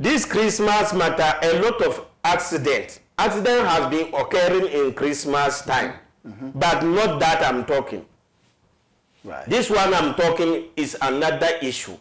This Christmas matter, a lot of accidents. Accident has been occurring in Christmas time, but not that I'm talking. Right. This one I'm talking is another issue.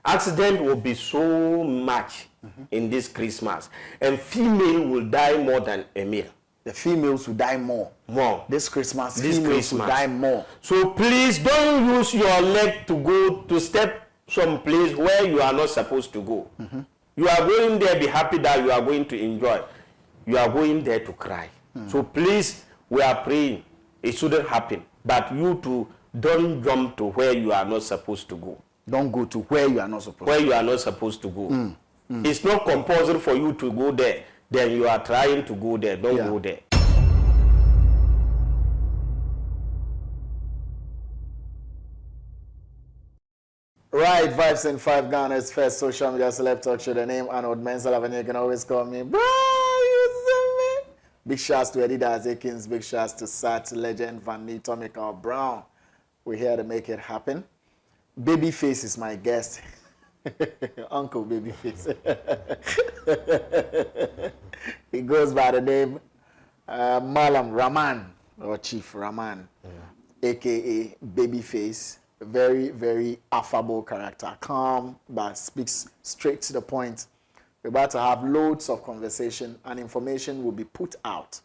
Accident will be so much in this Christmas, and female will die more than a male. The females will die more. More. This Christmas, females will die more. So please don't use your leg to go to step some place where you are not supposed to go. You are going there, be happy that you are going to enjoy. You are going there to cry. So please, we are praying. It shouldn't happen. But you too, don't jump to where you are not supposed to go. Don't go to where you are not supposed to go. Where you are not supposed to go. It's not compulsory for you to go there. Then you are trying to go there. Don't go there. Right, Vibes in 5 Ghana's first social media celeb talk show. The name Arnold Elavanyo. You can always call me, bro, you see me? Big shouts to Eddie Dazekins. Big shouts to Sat, Legend, Van Nee, Tommy Carl Brown. We're here to make it happen. Babyface is my guest. Uncle Babyface. He goes by the name Malam Rahman, or Chief Rahman, a.k.a. Babyface. Very, very affable character. Calm, but speaks straight to the point. We're about to have loads of conversation, and information will be put out.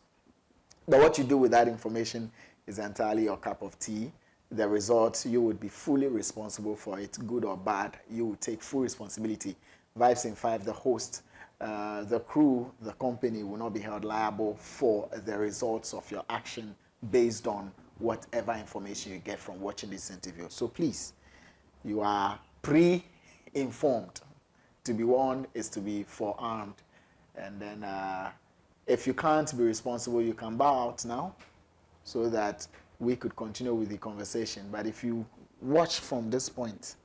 But what you do with that information is entirely your cup of tea. The results, you would be fully responsible for it, good or bad. You will take full responsibility. Vibes in 5, the host, the crew, the company will not be held liable for the results of your action based on whatever information you get from watching this interview. So please, you are pre-informed. To be warned is to be forearmed. And then if you can't be responsible, you can bow out now so that we could continue with the conversation. But if you watch from this point,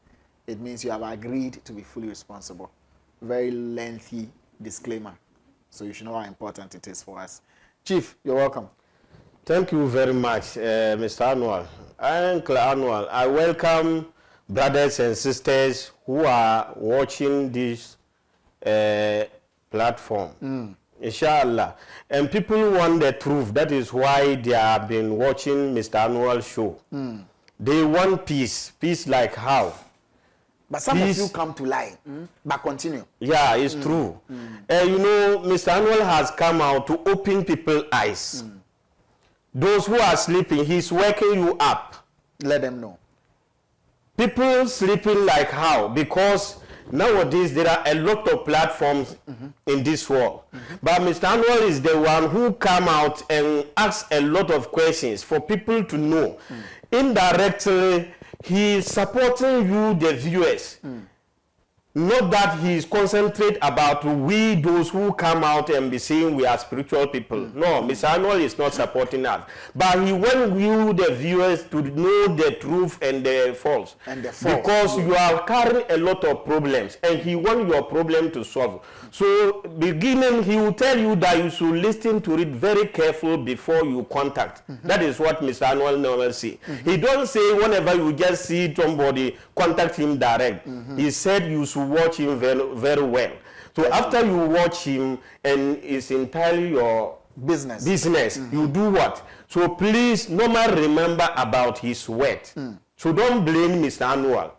it means you have agreed to be fully responsible. Very lengthy disclaimer. So you should know how important it is for us. Chief, you're welcome. Thank you very much, Mr. Arnold. Uncle Arnold, I welcome brothers and sisters who are watching this platform. Inshallah. And people want the truth. That is why they have been watching Mr. Arnold's show. They want peace. Peace like how? But some of you come to lie. But continue. Yeah, it's true. You know, Mr. Arnold has come out to open people's eyes. Those who are sleeping, he's waking you up. Let them know. People sleeping like how? Because nowadays there are a lot of platforms in this world. But Mr. Arnold is the one who come out and asks a lot of questions for people to know. Indirectly, he is supporting you, the viewers. Not that he is concentrate about we, those who come out and be saying we are spiritual people. No, Mr. Arnold is not supporting us. But he wants you, the viewers, to know the truth and the false. Because you are carrying a lot of problems, and he wants your problem to solve. So, beginning, he will tell you that you should listen to it very careful before you contact. That is what Mr. Arnold normally say. He don't say whenever you just see somebody, contact him direct. He said you should watch him very, very well. So after you watch him and it's entirely your business, you do what? So please, normally remember about his word. So don't blame Mr. Arnold.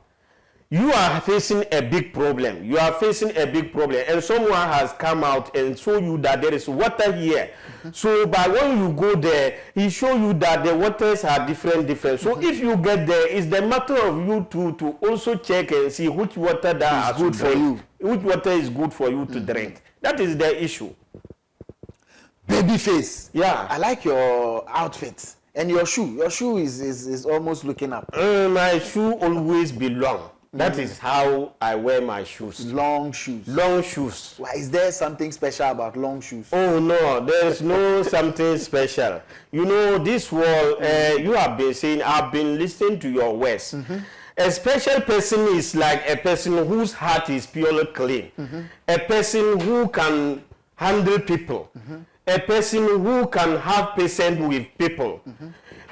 You are facing a big problem. You are facing a big problem. And someone has come out and show you that there is water here. So by when you go there, he show you that the waters are different. So if you get there, it's the matter of you to also check and see which water that is good for you. Which water is good for you to drink. That is the issue. Babyface. Yeah. I like your outfit. And your shoe. Your shoe is almost looking up. My shoe always be long. That is how I wear my shoes. Long shoes. Long shoes. Why, is there something special about long shoes? Oh no, there's no something special. You know, this world, you have been saying, I've been listening to your words. A special person is like a person whose heart is purely clean. A person who can handle people. a person who can have patience with people.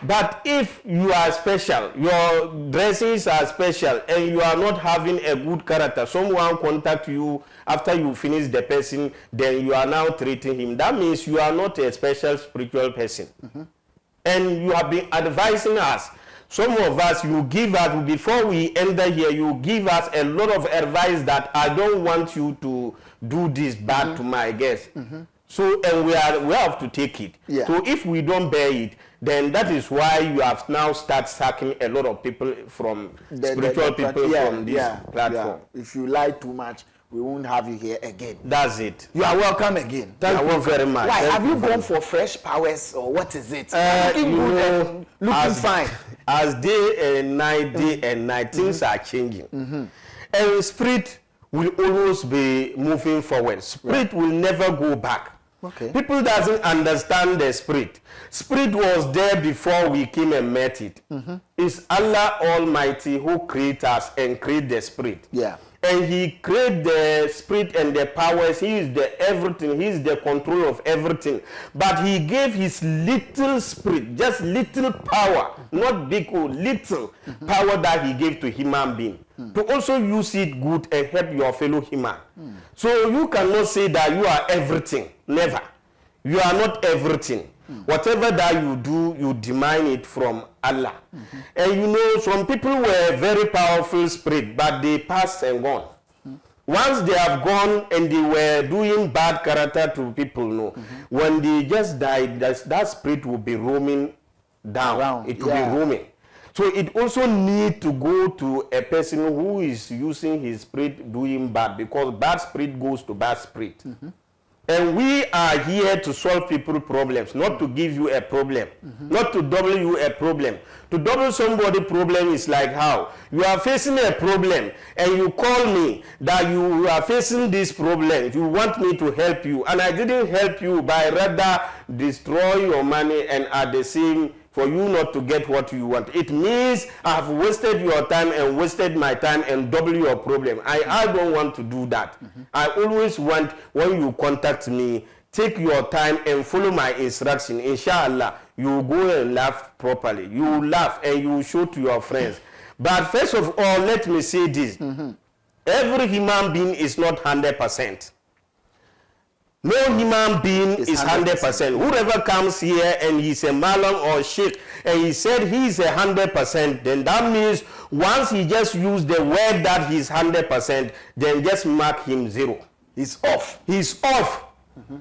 But if you are special, your dressings are special, and you are not having a good character, someone contact you after you finish the person, then you are now treating him. That means you are not a special spiritual person. And you have been advising us. Some of us, you give us, before we enter here, you give us a lot of advice that I don't want you to do this bad to my guests. So, and we have to take it. Yeah. So if we don't bear it, then that is why you have now started sacking a lot of people from spiritual people from this platform. Yeah. If you lie too much, we won't have you here again. That's it. You are welcome again. Thank you very much. Why? Have you gone for fresh powers or what is it? You know, looking fine. As day and night, things are changing. And spirit will always be moving forward. Spirit will never go back. Okay. People doesn't understand the spirit. Spirit was there before we came and met it. It's Allah Almighty who created us and created the spirit. Yeah. And he created the spirit and the powers. He is the everything. He is the control of everything. But he gave his little spirit, just little power, not big or little power that he gave to human being. To also use it good and help your fellow human. So you cannot say that you are everything. Never. You are not everything. Whatever that you do, you demand it from Allah. And you know, some people were very powerful spirit, but they passed and gone. Once they have gone and they were doing bad character to people, no. When they just died, that spirit will be roaming down. It will be roaming. So it also need to go to a person who is using his spirit doing bad, because bad spirit goes to bad spirit. And we are here to solve people's problems, not to give you a problem, not to double you a problem. To double somebody's problem is like how? You are facing a problem and you call me that you are facing this problem. You want me to help you, and I didn't help you, by rather destroy your money and at the same for you not to get what you want. It means I have wasted your time and wasted my time and double your problem. I don't want to do that. I always want, when you contact me, take your time and follow my instruction. Inshallah, you will go and laugh properly. You will laugh and you will show to your friends. But first of all, let me say this. Every human being is not 100%. No human being is 100%. Whoever comes here and he's a malam or sheikh and he said he's 100%, then that means once he just used the word that he's 100%, then just mark him 0. He's off. He's off.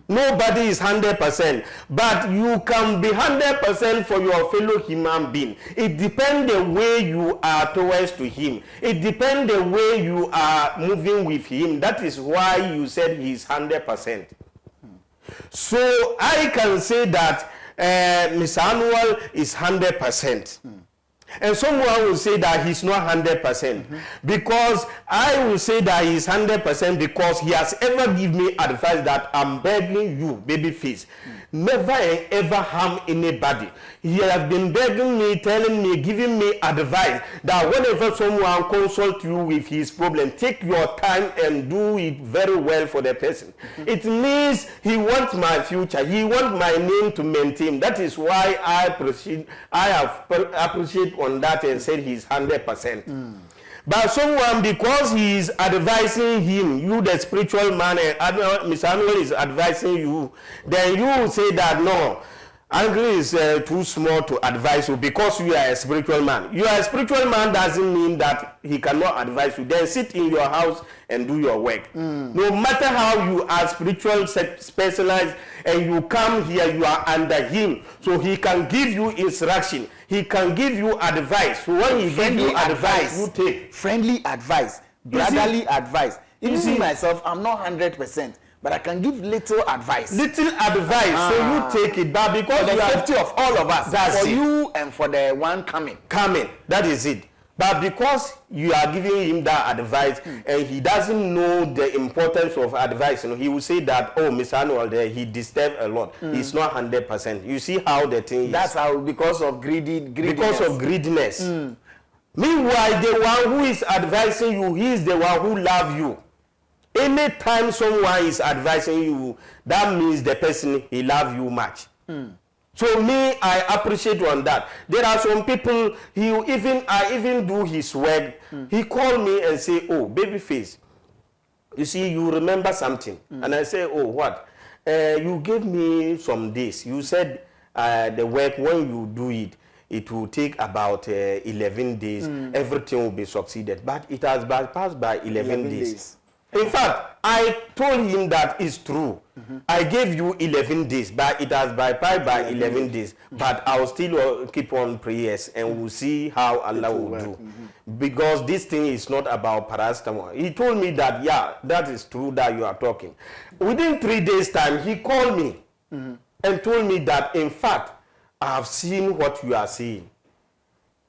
Nobody is 100%. But you can be 100% for your fellow human being. It depends the way you are towards to him. It depends the way you are moving with him. That is why you said he's 100%. So I can say that Mr. Arnold is 100%. And someone will say that he's not 100%. Because I will say that he's 100% because he has ever given me advice that I'm begging you, babyface, never and ever harm anybody. He has been begging me, telling me, giving me advice that whenever someone consult you with his problem, take your time and do it very well for the person. It means he wants my future. He wants my name to maintain. That is why I appreciate on that and said he's 100%. But someone, because he is advising him, you the spiritual man, and Mr. Arnold is advising you, then you will say that no, Angry is too small to advise you because you are a spiritual man. You are a spiritual man doesn't mean that he cannot advise you. Then sit in your house and do your work. No matter how you are spiritual specialized and you come here, you are under him. So he can give you instruction. He can give you advice. So when he gives you advice, you take. Friendly advice. Brotherly advice. You see myself, I'm not 100%. But I can give little advice. Little advice, so you take it. But because for the safety of all of us, that's for it. you and for the one coming. That is it. But because you are giving him that advice and he doesn't know the importance of advice, you know, he will say that, oh, Mr. Arnold, he disturbed a lot. He's not 100%. You see how the thing is. That's how, because of greediness. Because of greediness. Meanwhile, the one who is advising you, he is the one who loves you. Anytime someone is advising you, that means the person, he loves you much. So me, I appreciate on that. There are some people, I even do his work. He called me and say, oh, Babyface, you see, you remember something. And I say, oh, what? You gave me some days. You said the work, when you do it, it will take about 11 days. Everything will be succeeded. But it has passed by 11 days. In fact, I told him that it's true. I gave you 11 days, but it has bypassed by 11 days. But I'll still keep on prayers, and we'll see how Allah will do. Because this thing is not about paracetamol. He told me that, yeah, that is true that you are talking. Within 3 days' time, he called me and told me that, in fact, I have seen what you are seeing.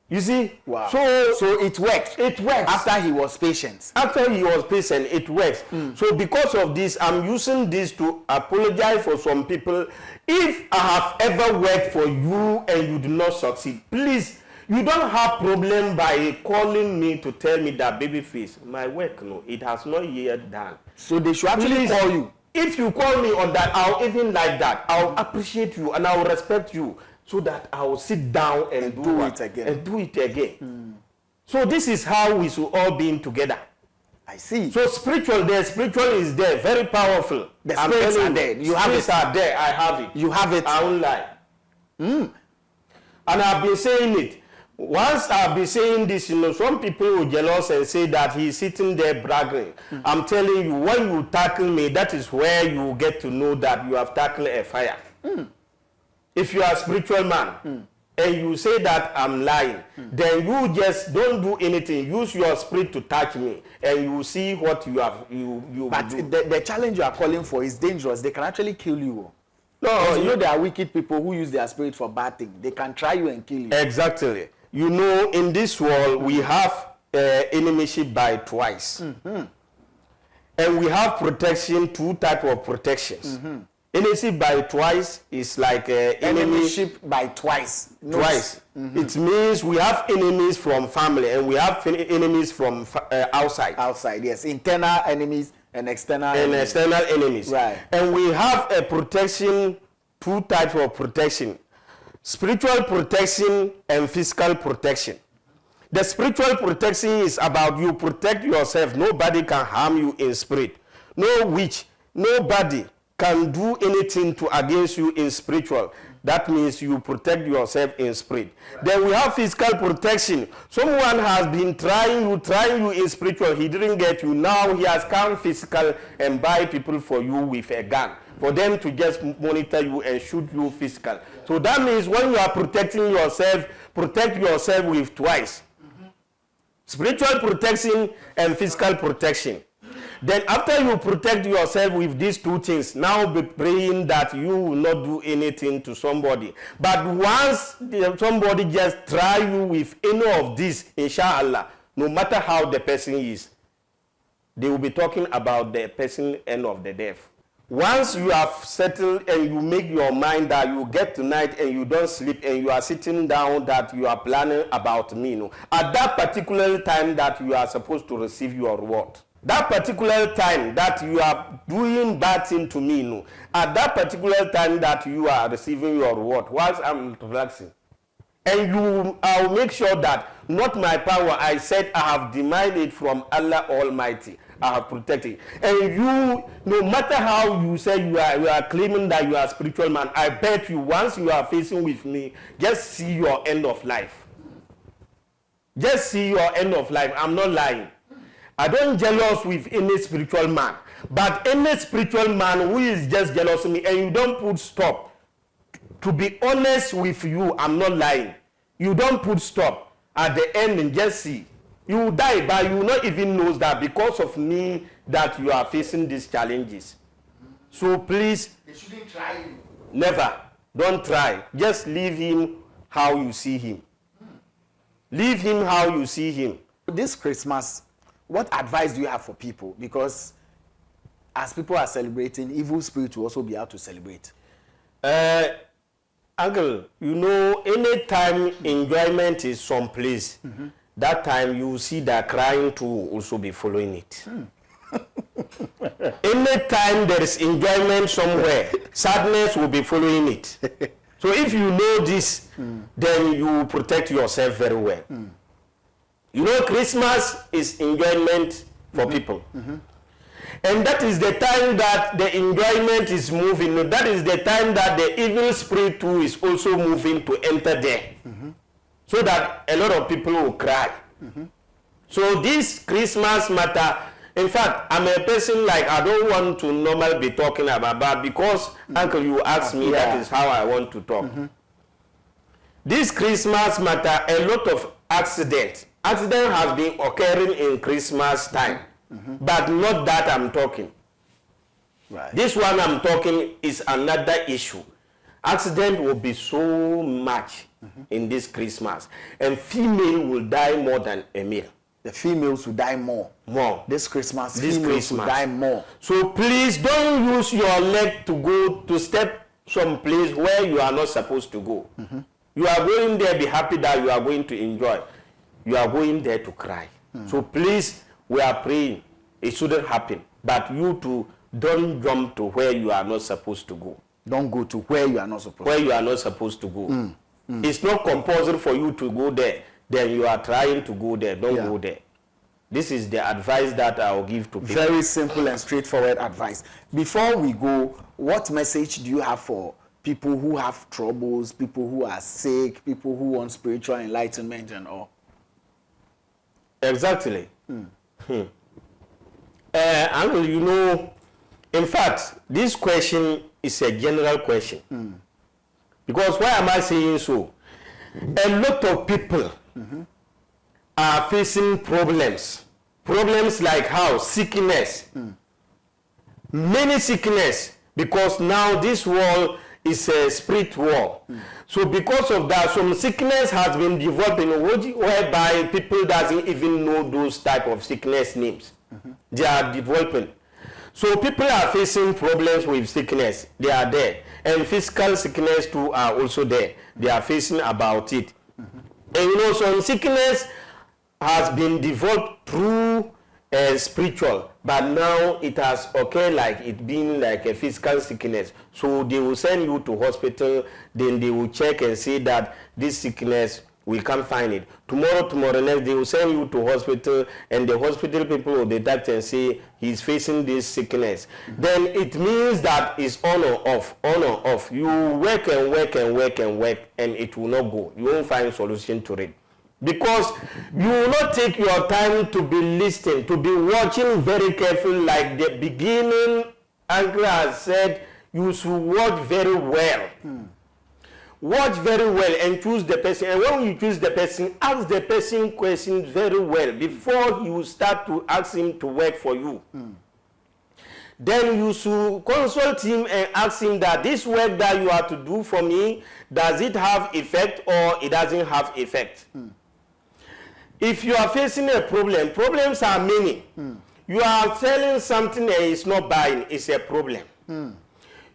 You see? Wow. So it worked. It works. After he was patient. After he was patient, it works. So because of this, I'm using this to apologize for some people. If I have ever worked for you and you do not succeed, please, you don't have problem by calling me to tell me that, Babyface, my work, no, it has not yet done. So they should actually call you. If you call me on that, I'll even like that. I'll appreciate you and I'll respect you, so that I will sit down and do it again. And do it again. So this is how we should all be together. I see. So the spiritual is there, very powerful. The spirits are there. You have it. Are there. I have it. You have it. I won't lie. And I've been saying it. Once I've been saying this, some people will jealous and say that he's sitting there bragging. I'm telling you, when you tackle me, that is where you get to know that you have tackled a fire. If you are a spiritual man and you say that I'm lying, then you just don't do anything. Use your spirit to touch me, and you will see what you have. But the challenge you are calling for is dangerous. They can actually kill you. No, you know there are wicked people who use their spirit for bad things. They can try you and kill you. Exactly. You know, in this world we have enemyship by twice, and we have protection, two type of protections. Enemyship by twice is like enemyship by twice. Twice. It means we have enemies from family and we have enemies from outside. Outside, yes. Internal enemies and external enemies. External enemies. Right. And we have a protection, two types of protection. Spiritual protection and physical protection. The spiritual protection is about you protect yourself. Nobody can harm you in spirit. No witch, nobody can do anything against you in spiritual. That means you protect yourself in spirit. Then we have physical protection. Someone has been trying you in spiritual. He didn't get you. Now he has come physical and buy people for you with a gun, for them to just monitor you and shoot you physical. So that means when you are protecting yourself, protect yourself with twice. Spiritual protection and physical protection. Then after you protect yourself with these two things, now be praying that you will not do anything to somebody. But once somebody just try you with any of this, inshallah, no matter how the person is, they will be talking about the person end of the death. Once you have settled and you make your mind that you get tonight and you don't sleep and you are sitting down that you are planning about me, at that particular time that you are supposed to receive your reward. That particular time that you are doing bad thing to me, at that particular time that you are receiving your reward, whilst I'm relaxing. And I'll make sure that not my power, I said I have demanded from Allah Almighty. I have protected. And you, no matter how you say you are claiming that you are a spiritual man, I bet you once you are facing with me, just see your end of life. Just see your end of life. I'm not lying. I don't jealous with any spiritual man. But any spiritual man who is just jealous of me and you don't put stop. To be honest with you, I'm not lying. You don't put stop. At the end and just see. You will die, but you will not even know that because of me that you are facing these challenges. So please. They shouldn't try you. Never. Don't try. Just leave him how you see him. Leave him how you see him. This Christmas, what advice do you have for people? Because as people are celebrating, evil spirits will also be out to celebrate. Uncle, you know, anytime enjoyment is someplace, that time you see that crying too will also be following it. Anytime there is enjoyment somewhere, sadness will be following it. So if you know this, then you protect yourself very well. You know, Christmas is enjoyment for people. And that is the time that the enjoyment is moving. That is the time that the evil spirit too is also moving to enter there. So that a lot of people will cry. So this Christmas matter, in fact, I'm a person like I don't want to normally be talking about, but because Uncle, you asked me, that is how I want to talk. This Christmas matter, a lot of accidents. Accident has been occurring in Christmas time, but not that I'm talking. Right. This one I'm talking is another issue. Accident will be so much in this Christmas, and female will die more than a male. The females will die more. More. This Christmas, females will die more. So please don't use your leg to go to step some place where you are not supposed to go. You are going there, be happy that you are going to enjoy. You are going there to cry. So please, we are praying. It shouldn't happen. But you too, don't jump to where you are not supposed to go. Don't go to where you are not supposed where you are not supposed to go. It's not compulsory for you to go there. Then you are trying to go there. Don't go there. This is the advice that I will give to people. Very simple and straightforward advice. Before we go, what message do you have for people who have troubles, people who are sick, people who want spiritual enlightenment and all? Exactly. Uncle, you know, in fact, this question is a general question. Because why am I saying so? A lot of people are facing problems. Problems like how? Sickness. Many sickness, because now this world is a spirit world. So because of that, some sickness has been developed in whereby people doesn't even know those type of sickness names. They are developing. So people are facing problems with sickness. They are there. And physical sickness too are also there. They are facing about it. And you know, some sickness has been developed through spiritual, but now it has occurred like it being like a physical sickness. So they will send you to hospital, then they will check and say that this sickness, we can't find it. Tomorrow next, they will send you to hospital, and the hospital people will detect and say he's facing this sickness. Then it means that it's on or off, on or off. You work and work and work and work, and it will not go. You won't find solution to it. Because you will not take your time to be listening, to be watching very carefully, like the beginning Uncle has said, you should watch very well. Watch very well and choose the person. And when you choose the person, ask the person questions very well before you start to ask him to work for you. Then you should consult him and ask him that this work that you are to do for me, does it have effect or it doesn't have effect? If you are facing a problem, problems are many. You are selling something and it's not buying, it's a problem.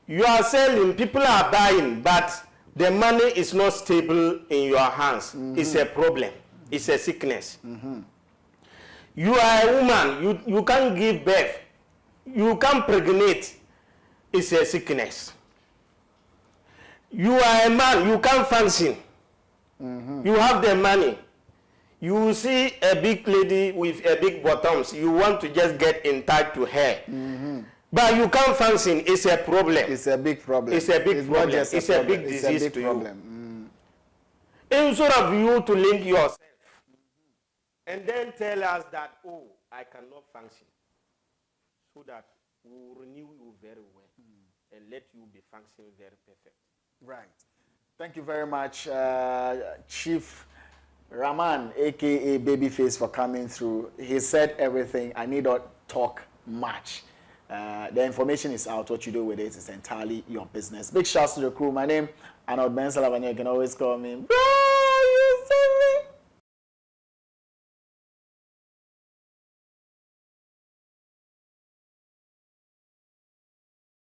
You are selling, people are buying, but the money is not stable in your hands. It's a problem. It's a sickness. You are a woman, you can't give birth. You can't pregnate. It's a sickness. You are a man, you can't function. You have the money. You see a big lady with a big bottoms, you want to just get in touch to her. But you can't function, it's a problem. It's a big problem. It's a big problem. It's a big disease to you. Instead of you to link yourself and then tell us that, oh, I cannot function, so that we will renew you very well and let you be functioning very perfect. Right. Thank you very much, Chief Raman, aka Babyface, for coming through. He said everything. I need not talk much. The information is out. What you do with it is entirely your business. Big shouts to the crew. My name, Arnold. Elavanyo. You can always call me.